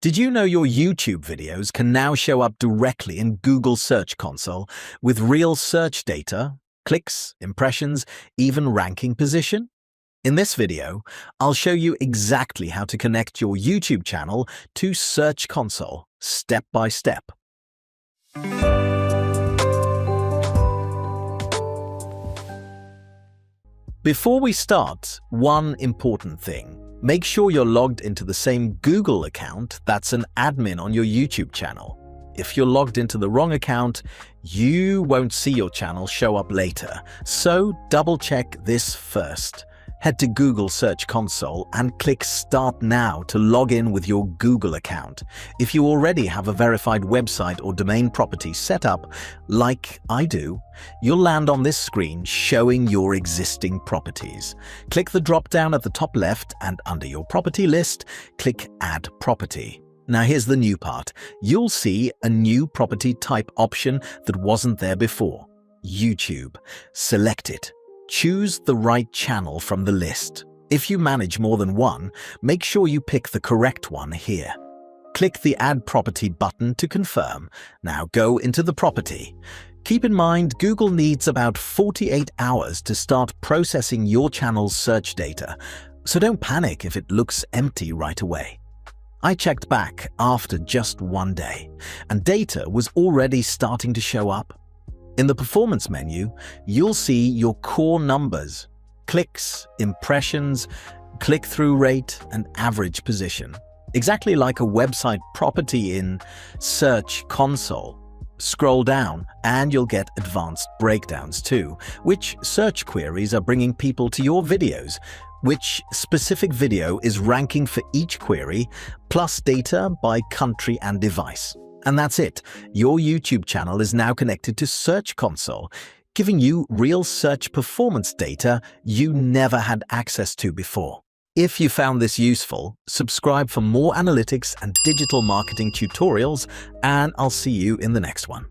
Did you know your YouTube videos can now show up directly in Google Search Console with real search data, clicks, impressions, even ranking position? In this video, I'll show you exactly how to connect your YouTube channel to Search Console, step by step. Before we start, one important thing. Make sure you're logged into the same Google account that's an admin on your YouTube channel. If you're logged into the wrong account, you won't see your channel show up later, so double-check this first. Head to Google Search Console and click Start Now to log in with your Google account. If you already have a verified website or domain property set up, like I do, you'll land on this screen showing your existing properties. Click the drop-down at the top left and under your property list, click Add Property. Now here's the new part. You'll see a new property type option that wasn't there before. YouTube. Select it. Choose the right channel from the list. If you manage more than one, make sure you pick the correct one here. Click the Add Property button to confirm. Now go into the property. Keep in mind, Google needs about 48 hours to start processing your channel's search data, so don't panic if it looks empty right away. I checked back after just one day, and data was already starting to show up. In the Performance menu, you'll see your core numbers, clicks, impressions, click-through rate, and average position. Exactly like a website property in Search Console. Scroll down and you'll get advanced breakdowns too, which search queries are bringing people to your videos, which specific video is ranking for each query, plus data by country and device. And that's it. Your YouTube channel is now connected to Search Console, giving you real search performance data you never had access to before. If you found this useful, subscribe for more analytics and digital marketing tutorials, and I'll see you in the next one.